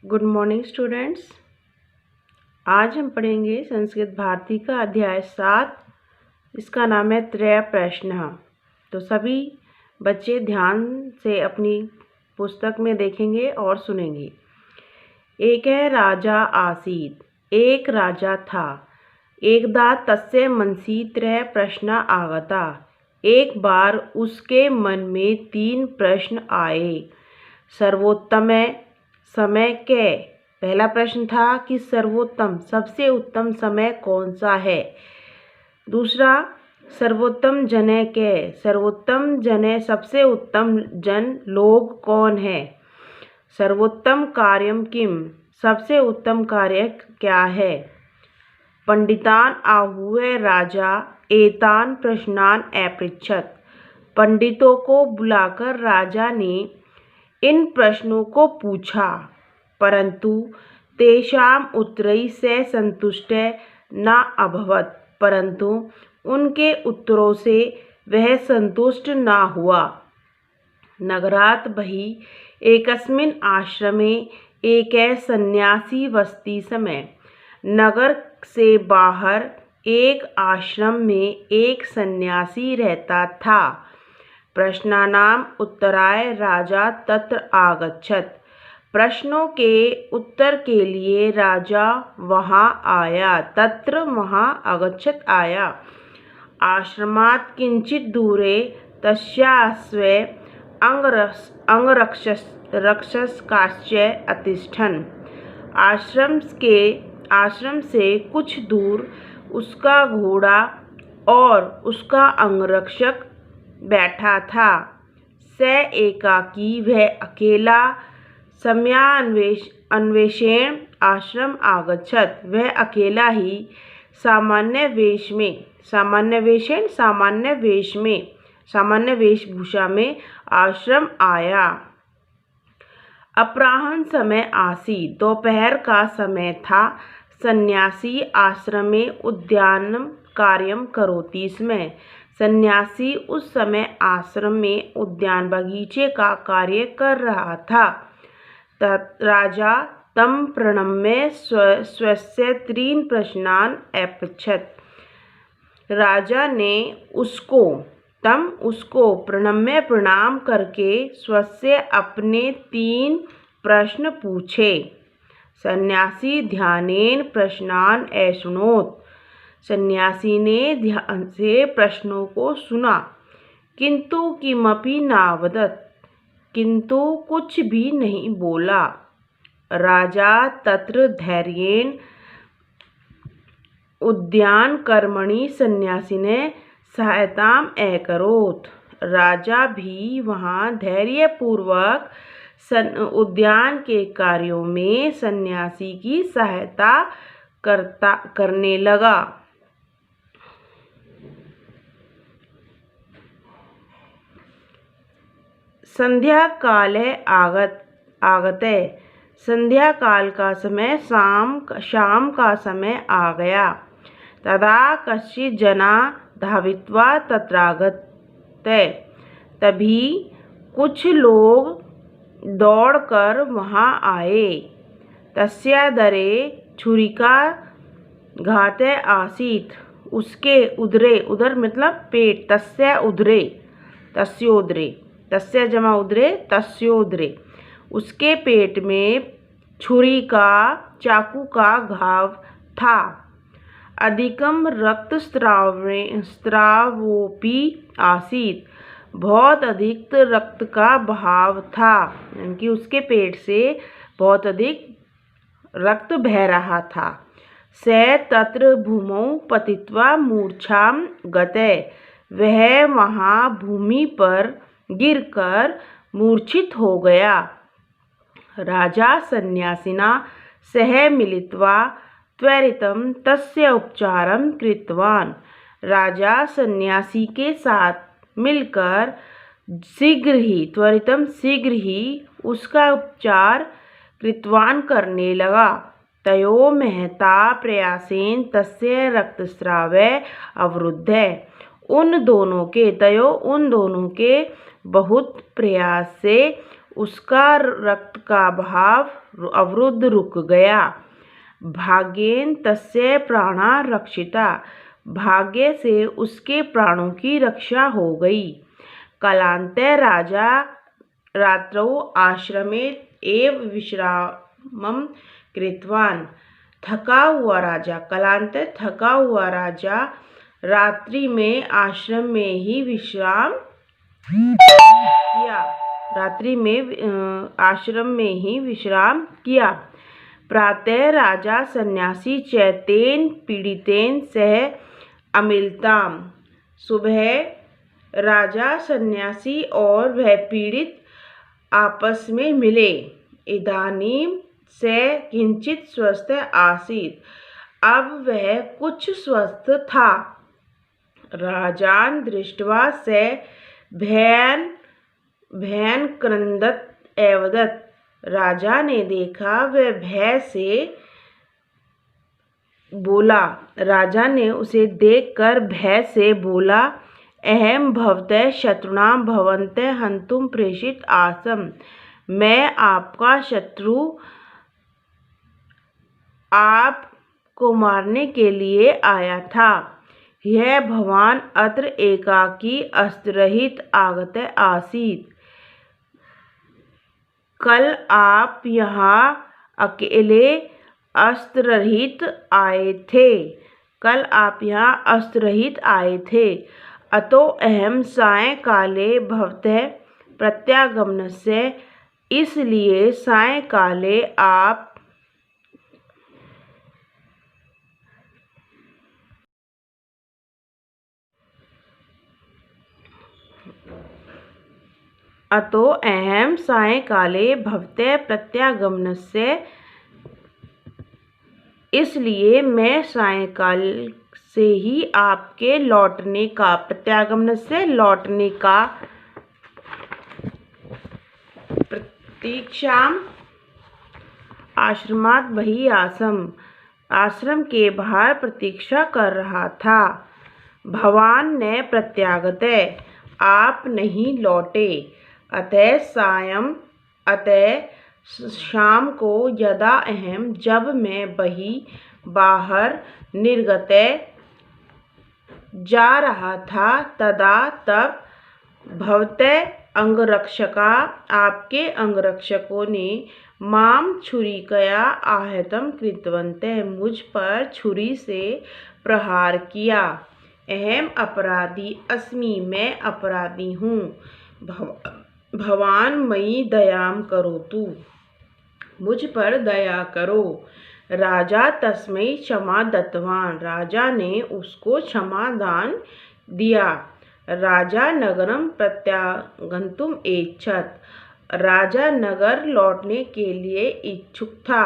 Good morning students. आज हम पढ़ेंगे संस्कृत भारती का अध्याय 7। इसका नाम है त्रय प्रश्न। तो सभी बच्चे ध्यान से अपनी पुस्तक में देखेंगे और सुनेंगे। एक है राजा आसीत। एक राजा था। एकदा तस्य मनसि त्रय प्रश्न आगता। एक बार उसके मन में 3 प्रश्न आए। सर्वोत्तम समय के। पहला प्रश्न था कि सर्वोत्तम सबसे उत्तम समय कौन सा है। दूसरा, सर्वोत्तम जने के। सर्वोत्तम जने सबसे उत्तम जन लोग कौन है। सर्वोत्तम कार्यम किम सबसे उत्तम कार्य क्या है। पंडितान आहुए राजा एतान प्रश्नान अपृच्छत। पंडितों को बुलाकर राजा ने इन प्रश्नों को पूछा, परंतु तेषाम उत्तरैः से संतुष्ट न अभवत्। परंतु उनके उत्तरों से वह संतुष्ट न हुआ। नगरात् बहिः एकस्मिन् आश्रमे एकः सन्यासी वसति स्म। नगर से बाहर एक आश्रम में एक सन्यासी रहता था। प्रश्नानाम् उत्तराय राजा तत्र आगच्छत्। प्रश्नों के उत्तर के लिए राजा वहाँ आया। तत्र वहाँ आगच्छत् आया। आश्रमात् किंचित दूरे तस्यास्वे अंगरक्षकाश्च अतिष्ठन्। आश्रम से कुछ दूर उसका घोड़ा और उसका अंगरक्षक बैठा था। स एकाकी वह अकेला सम्यान्वेषेण आश्रम आगच्छत्। वह अकेला ही सामान्य वेशभूषा में आश्रम आया। अपराह्न समय आसीत्। दोपहर का समय था। सन्यासी आश्रमे उद्यानं कार्यं करोति स्म। सन्यासी उस समय आश्रम में उद्यान बगीचे का कार्य कर रहा था। राजा तं प्रणम्य स्वस्य 3 प्रश्नान् अपृच्छत्। राजा ने उसको प्रणम्य प्रणाम करके स्वस्य अपने 3 प्रश्न पूछे। सन्यासी ध्यानेन प्रश्नान् अशृणोत्। सन्यासी ने ध्यान से प्रश्नों को सुना, किंतु किमपि नावदत्। किंतु कुछ भी नहीं बोला। राजा तत्र धैर्येण उद्यान कर्मणि सन्यासिने सहायताम् अकरोत्। राजा भी वहाँ धैर्यपूर्वक उद्यान के कार्यों में सन्यासी की सहायता करने लगा। संध्या काले आगते। संध्या काल का समय शाम का समय आ गया। तदा कश्चित् जना धावित्वा तत्रागते। तभी कुछ लोग दौड़कर वहाँ आए। तस्या दरे छुरिका घाते आसीत्। उसके उदरे, उदर मतलब पेट, तस्य जमा उदरे तस्योदरे। उसके पेट में छुरी का, चाकू का घाव था। अधिकम रक्तस्रावोपि आसीत्। बहुत अधिक रक्त का बहाव था, यानी उसके पेट से बहुत अधिक रक्त बह रहा था। स तत्र भूमौ पतित्वा मूर्छां गते। वह वहाँ भूमि पर गिरकर मूर्छित हो गया। राजा सन्यासिना सह मिलित्वा त्वरितं तस्य उपचारं कृतवान्। राजा सन्यासी के साथ मिलकर शीघ्र ही उसका उपचार कृतवान् करने लगा। तयो महता प्रयासेन तस्य रक्तस्रावः अवरुद्धः। उन दोनों के बहुत प्रयास से उसका रक्त का बहाव अवरुद्ध रुक गया। भाग्येन तस्य प्राणा रक्षिता, भाग्य से उसके प्राणों की रक्षा हो गई। कालांते राजा रात्रौ आश्रमे एव विश्रामं कृतवान्। थका हुआ राजा, कालांते थका हुआ राजा रात्रि में आश्रम में ही विश्राम किया। आश्रम में ही विश्राम किया। प्रातः राजा सन्यासी चैतेन पीड़ितेन सह अमिलताम। सुबह राजा सन्यासी और वह पीड़ित आपस में मिले। इदानीं स किंचित स्वस्थ आसीत्, अब वह कुछ स्वस्थ था। राजान दृष्ट्वा स भयं क्रन्दत् एवदत्, राजा ने देखा वह भय से बोला। राजा ने उसे देखकर भय से बोला, अहम भवतः शत्रुणां भवन्तं हन्तुं प्रेषित आसम्। मैं आपका शत्रु आपको मारने के लिए आया था। यह भवान अत्र एकाकी अस्त्ररहित आगत आसीत्। कल आप यहाँ अकेले अस्त्ररहित आए थे। कल आप यहाँ अस्त्ररहित आए थे। अतो अहम सायंकाले भवतः प्रत्यागमनस्य, इसलिए सायंकाले आप अतो अहम सायंकाले भवतः प्रत्यागमनस्य, इसलिए मैं सायंकाल से ही आपके लौटने का, प्रत्यागमन से लौटने का, प्रतीक्षाम आश्रमात् बहिः आसम्, आश्रम के बाहर प्रतीक्षा कर रहा था। भवान न प्रत्यागते, आप नहीं लौटे। अतः सायं, अतः शाम को यदा अहम, जब मैं बाहर निर्गते जा रहा था, तदा तब भवतः अंगरक्षका, आपके अंगरक्षकों ने माम छुरिकया आहतं कृतवन्तः, मुझ पर छुरी से प्रहार किया। अहम अपराधी अस्मि, मैं अपराधी हूँ। भवान मयि दयां करोतु, मुझ पर दया करो। राजा तस्मै क्षमा दत्तवान, राजा ने उसको क्षमा दान दिया। राजा नगरम प्रत्यागन्तुम ऐच्छत्, राजा नगर लौटने के लिए इच्छुक था।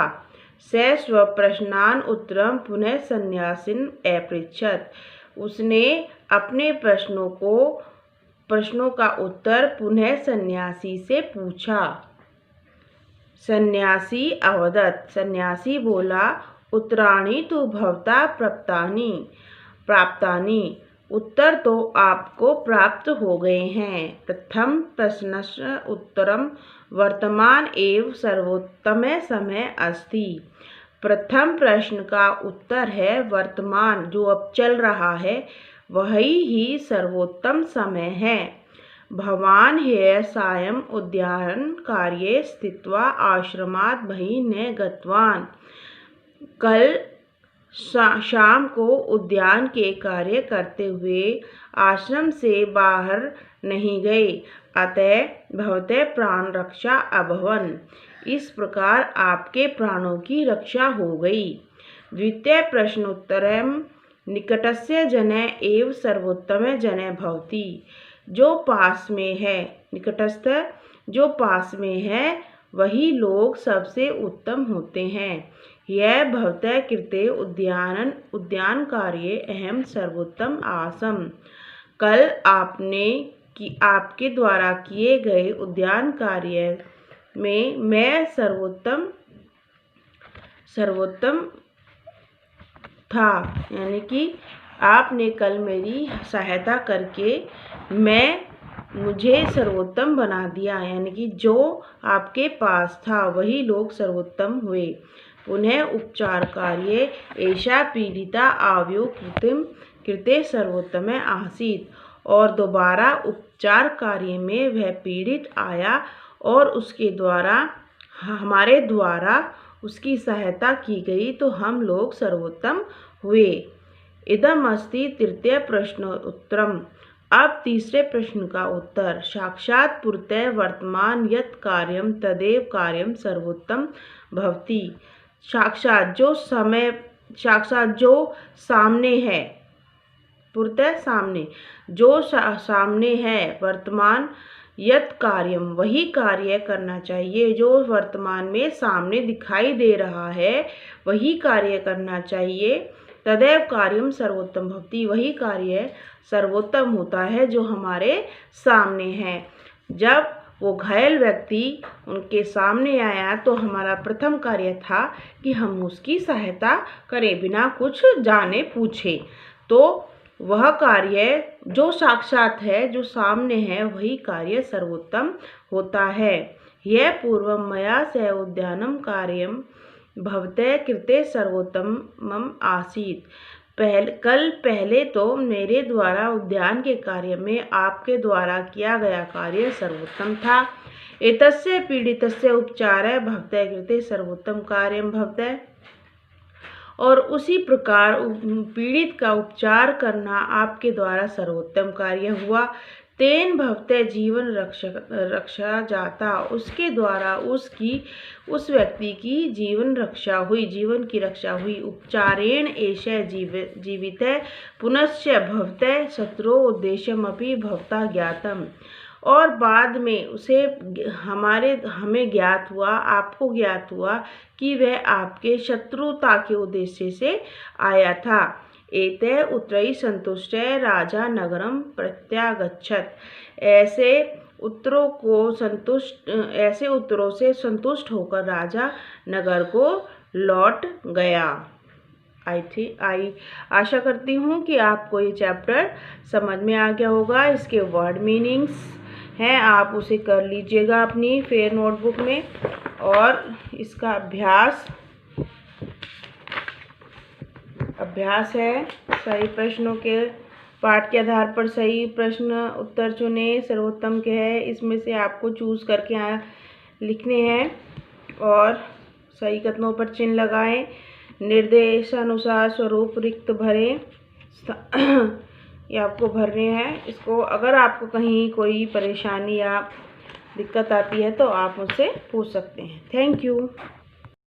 स स्वप्रश्नान् उत्तरं पुनः सन्यासिन् अपृच्छत्, उसने अपने प्रश्नों का उत्तर पुनः सन्यासी से पूछा। सन्यासी अवदत्, सन्यासी बोला, उत्तराणि तु भवता प्राप्तानि, उत्तर तो आपको प्राप्त हो गए हैं। प्रथम प्रश्नस्य उत्तरम वर्तमान एव सर्वोत्तम समय अस्ति, प्रथम प्रश्न का उत्तर है वर्तमान, जो अब चल रहा है वही ही सर्वोत्तम समय है। भवान ह्यः सायं उद्यानकार्ये स्थित्वा आश्रमात् बहिः न गतवान्, कल शाम को उद्यान के कार्य करते हुए आश्रम से बाहर नहीं गए। अतः भवतः प्राण रक्षा अभवन्, इस प्रकार आपके प्राणों की रक्षा हो गई। द्वितीय प्रश्नोत्तरम् निकटस्य जनः एव सर्वोत्तम जनः भवति, जो पास में है, निकटस्थ जो पास में है वही लोग सबसे उत्तम होते हैं। यह भवतः कृते उद्यान कार्ये अहम सर्वोत्तम आसम, कल आपके द्वारा किए गए उद्यान कार्य में मैं सर्वोत्तम था, यानी कि आपने कल मेरी सहायता करके मैं मुझे सर्वोत्तम बना दिया, यानी कि जो आपके पास था वही लोग सर्वोत्तम हुए। पुनः उपचार कार्ये एषा पीड़िता आव्यो कृते सर्वोत्तम आसीत, और दोबारा उपचार कार्य में वह पीड़ित आया और उसके द्वारा हमारे द्वारा उसकी सहायता की गई तो हम लोग सर्वोत्तम हुए। इदम अस्ति तृतीय प्रश्न उत्तरम। अब तीसरे प्रश्न का उत्तर। साक्षात् पूर्ते वर्तमान यत् कार्यम तदेव कार्यम सर्वोत्तम भवति। साक्षात जो सामने है, पूर्ते सामने, जो सामने है, वर्तमान यत् कार्यम वही कार्य करना चाहिए, जो वर्तमान में सामने दिखाई दे रहा है वही कार्य करना चाहिए। तदैव कार्यम सर्वोत्तम भवति, वही कार्य सर्वोत्तम होता है जो हमारे सामने है। जब वो घायल व्यक्ति उनके सामने आया तो हमारा प्रथम कार्य था कि हम उसकी सहायता करें बिना कुछ जाने पूछे। तो वह कार्य जो साक्षात है, जो सामने है, वही कार्य सर्वोत्तम होता है। यह पूर्वं मया स उद्यानम कार्यम भवते कृते सर्वोत्तमम आसीत। कल पहले तो मेरे द्वारा उद्यान के कार्य में आपके द्वारा किया गया कार्य सर्वोत्तम था। एतस्य पीड़ितस्य उपचारः भवते कृते सर्वोत्तम कार्यम भवते, और उसी प्रकार पीड़ित का उपचार करना आपके द्वारा सर्वोत्तम कार्य हुआ। तेन भवते जीवन रक्षा जाता, उसके द्वारा उस व्यक्ति की जीवन रक्षा हुई, जीवन की रक्षा हुई। उपचारेण एषः जीवित पुनश्च भवते शत्रु उद्देश्यमपि भवता ज्ञातम, और बाद में उसे हमें ज्ञात हुआ, आपको ज्ञात हुआ कि वह आपके शत्रुता के उद्देश्य से आया था। एते उत्तरै संतुष्टः राजा नगरम प्रत्यागच्छत। ऐसे उत्तरों से संतुष्ट होकर राजा नगर को लौट गया। आशा करती हूँ कि आपको ये चैप्टर समझ में आ गया होगा। इसके वर्ड मीनिंग्स हैं, आप उसे कर लीजिएगा अपनी फेयर नोटबुक में। और इसका अभ्यास है, सही प्रश्नों के पाठ के आधार पर सही प्रश्न उत्तर चुने, सर्वोत्तम के है इसमें से आपको चूज करके यहाँ लिखने हैं और सही कथनों पर चिन्ह लगाएं। निर्देशानुसार स्वरूप रिक्त भरें, ये आपको भरने हैं। इसको अगर आपको कहीं कोई परेशानी या दिक्कत आती है तो आप मुझसे पूछ सकते हैं। Thank you.